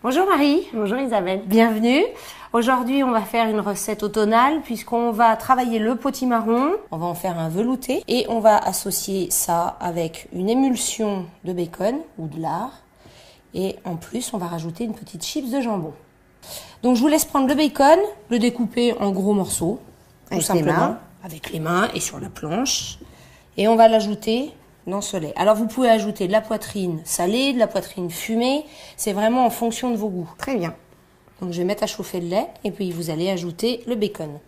Bonjour Marie. Bonjour Isabelle. Bienvenue. Aujourd'hui, on va faire une recette automnale puisqu'on va travailler le potimarron. On va en faire un velouté et on va associer ça avec une émulsion de bacon ou de lard. Et en plus, on va rajouter une petite chips de jambon. Donc, je vous laisse prendre le bacon, le découper en gros morceaux, tout simplement, avec les mains et sur la planche. Et on va l'ajouter dans ce lait. Alors, vous pouvez ajouter de la poitrine salée, de la poitrine fumée. C'est vraiment en fonction de vos goûts. Très bien. Donc, je vais mettre à chauffer le lait et puis vous allez ajouter le bacon.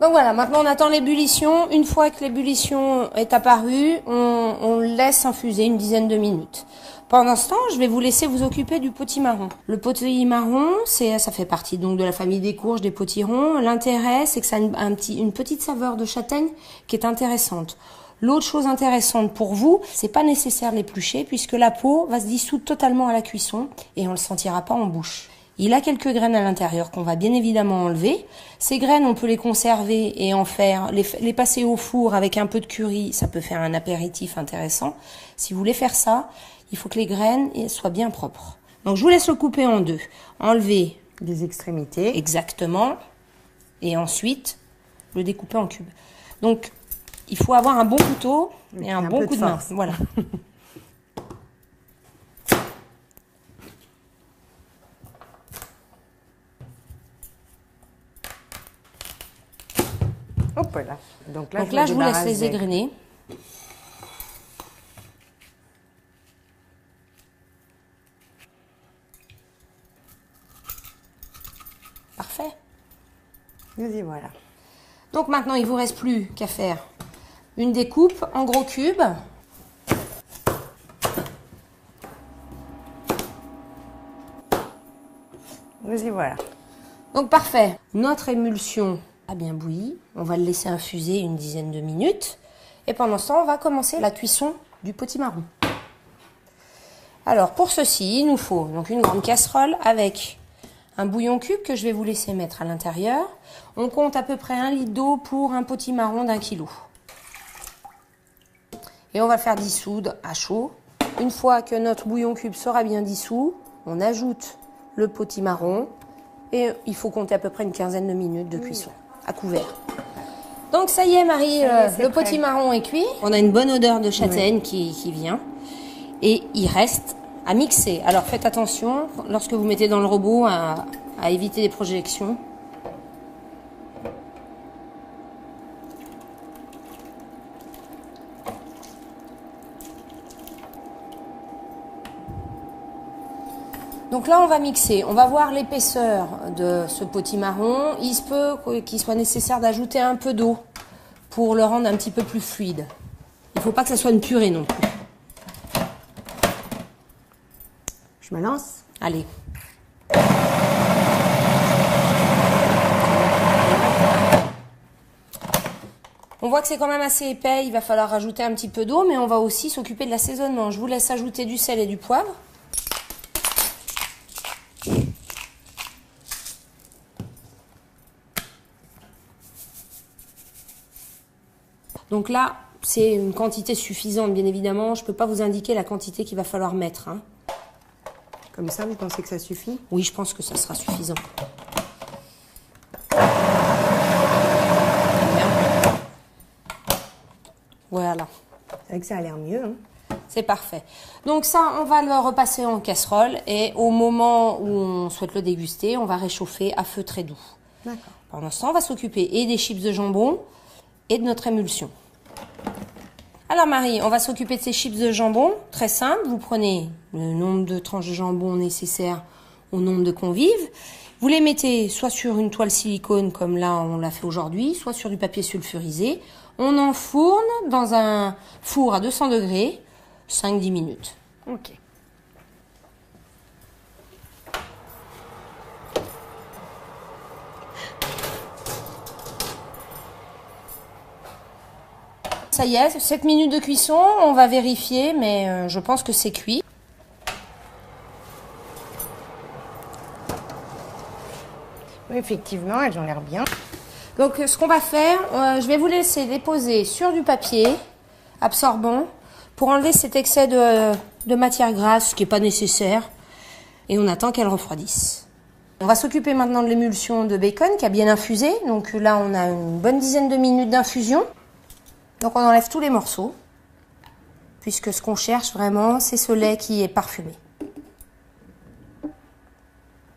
Donc voilà, maintenant on attend l'ébullition. Une fois que l'ébullition est apparue, on laisse infuser une dizaine de minutes. Pendant ce temps, je vais vous laisser vous occuper du potimarron. Le potimarron, ça fait partie donc de la famille des courges, des potirons. L'intérêt, c'est que ça a une petite saveur de châtaigne qui est intéressante. L'autre chose intéressante pour vous, c'est pas nécessaire de l'éplucher puisque la peau va se dissoudre totalement à la cuisson et on le sentira pas en bouche. Il a quelques graines à l'intérieur qu'on va bien évidemment enlever. Ces graines, on peut les conserver et en faire, les passer au four avec un peu de curry. Ça peut faire un apéritif intéressant. Si vous voulez faire ça, il faut que les graines soient bien propres. Donc, je vous laisse le couper en deux. Enlever les extrémités. Exactement. Et ensuite, le découper en cubes. Donc, il faut avoir un bon couteau et un bon coup de main. Voilà. Hop là. Donc là, je vous laisse les égrener. Parfait. Nous y voilà. Donc maintenant, il ne vous reste plus qu'à faire une découpe en gros cubes. Nous y voilà. Donc parfait. Notre émulsion a bien bouilli. On va le laisser infuser une dizaine de minutes. Et pendant ce temps, on va commencer la cuisson du potimarron. Alors pour ceci, il nous faut donc une grande casserole avec un bouillon cube que je vais vous laisser mettre à l'intérieur. On compte à peu près 1 litre d'eau pour un potimarron d'1 kg. Et on va le faire dissoudre à chaud. Une fois que notre bouillon cube sera bien dissous, on ajoute le potimarron et il faut compter à peu près une quinzaine de minutes de cuisson à couvert. Donc ça y est Marie, le potimarron est cuit. On a une bonne odeur de châtaigne qui vient et il reste à mixer. Alors faites attention lorsque vous mettez dans le robot à éviter les projections. Donc là, on va mixer. On va voir l'épaisseur de ce potimarron. Il se peut qu'il soit nécessaire d'ajouter un peu d'eau pour le rendre un petit peu plus fluide. Il ne faut pas que ça soit une purée non plus. Je me lance. Allez. On voit que c'est quand même assez épais. Il va falloir rajouter un petit peu d'eau, mais on va aussi s'occuper de l'assaisonnement. Je vous laisse ajouter du sel et du poivre. Donc là, c'est une quantité suffisante, bien évidemment. Je ne peux pas vous indiquer la quantité qu'il va falloir mettre. Hein. Comme ça, vous pensez que ça suffit? Oui, je pense que ça sera suffisant. Voilà. C'est vrai que ça a l'air mieux. Hein. C'est parfait. Donc ça, on va le repasser en casserole et au moment où on souhaite le déguster, on va réchauffer à feu très doux. D'accord. Pendant ce temps, on va s'occuper et des chips de jambon et de notre émulsion. Alors Marie, on va s'occuper de ces chips de jambon. Très simple, vous prenez le nombre de tranches de jambon nécessaire au nombre de convives. Vous les mettez soit sur une toile silicone comme là on l'a fait aujourd'hui, soit sur du papier sulfurisé. On enfourne dans un four à 200 degrés, 5-10 minutes. Ok. Ça y est, 7 minutes de cuisson, on va vérifier, mais je pense que c'est cuit. Oui, effectivement, elles ont l'air bien. Donc ce qu'on va faire, je vais vous laisser les poser sur du papier absorbant pour enlever cet excès de matière grasse qui n'est pas nécessaire. Et on attend qu'elle refroidisse. On va s'occuper maintenant de l'émulsion de bacon qui a bien infusé. Donc là, on a une bonne dizaine de minutes d'infusion. Donc on enlève tous les morceaux, puisque ce qu'on cherche vraiment, c'est ce lait qui est parfumé.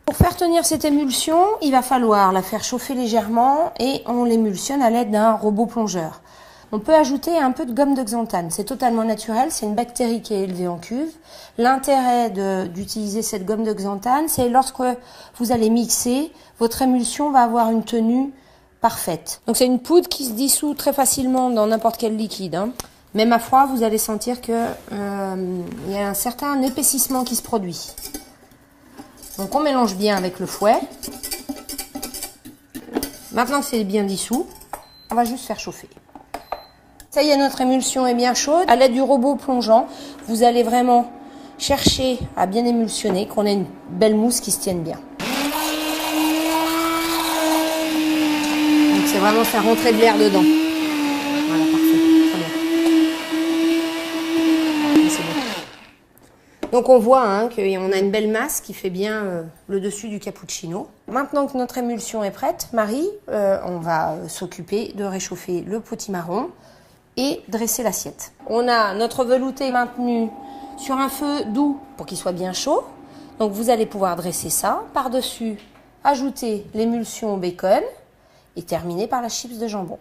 Pour faire tenir cette émulsion, il va falloir la faire chauffer légèrement et on l'émulsionne à l'aide d'un robot plongeur. On peut ajouter un peu de gomme de xanthane. C'est totalement naturel, c'est une bactérie qui est élevée en cuve. L'intérêt d'utiliser cette gomme de xanthane, c'est lorsque vous allez mixer, votre émulsion va avoir une tenue parfaite. Donc c'est une poudre qui se dissout très facilement dans n'importe quel liquide, hein. Même à froid, vous allez sentir que y a un certain épaississement qui se produit. Donc on mélange bien avec le fouet. Maintenant que c'est bien dissous, on va juste faire chauffer. Ça y est, notre émulsion est bien chaude. À l'aide du robot plongeant, vous allez vraiment chercher à bien émulsionner, qu'on ait une belle mousse qui se tienne bien. Donc c'est vraiment faire rentrer de l'air dedans. Voilà, parfait. Très bien. C'est bon. Donc on voit hein, qu'on a une belle masse qui fait bien le dessus du cappuccino. Maintenant que notre émulsion est prête, Marie, on va s'occuper de réchauffer le potimarron et dresser l'assiette. On a notre velouté maintenu sur un feu doux pour qu'il soit bien chaud. Donc vous allez pouvoir dresser ça. Par-dessus, ajouter l'émulsion au bacon et terminer par la chips de jambon.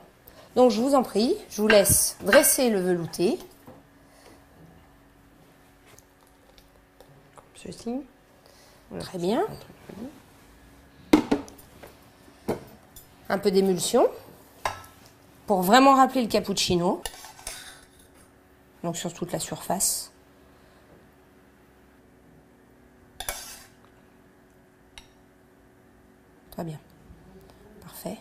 Donc je vous en prie, je vous laisse dresser le velouté. Comme ceci. Très bien. Un peu d'émulsion pour vraiment rappeler le cappuccino. Donc sur toute la surface. Très bien. Parfait.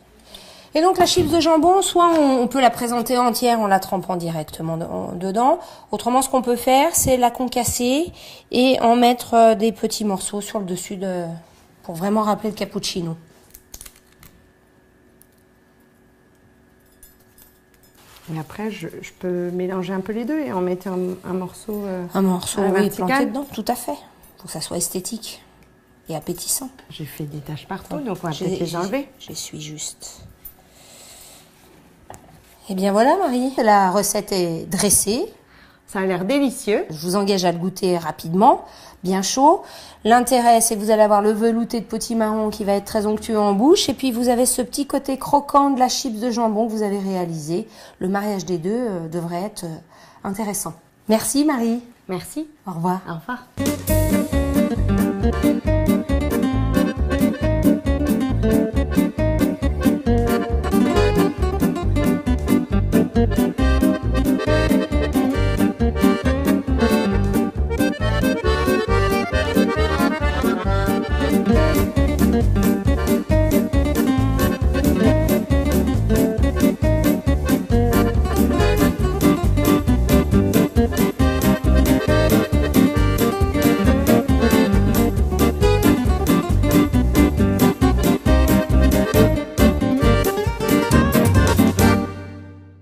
Et donc la chips de jambon, soit on peut la présenter entière en la trempant directement dedans. Autrement, ce qu'on peut faire, c'est la concasser et en mettre des petits morceaux sur le dessus pour vraiment rappeler le cappuccino. Et après, je peux mélanger un peu les deux et en mettre un morceau un morceau, oui, vertical. planté dedans, tout à fait. Pour que ça soit esthétique et appétissant. J'ai fait des taches partout, donc on va peut-être les enlever. Je suis juste. Et bien voilà, Marie, la recette est dressée. Ça a l'air délicieux. Je vous engage à le goûter rapidement, bien chaud. L'intérêt, c'est que vous allez avoir le velouté de potimarron qui va être très onctueux en bouche. Et puis, vous avez ce petit côté croquant de la chips de jambon que vous avez réalisé. Le mariage des deux devrait être intéressant. Merci, Marie. Merci. Au revoir. Au revoir.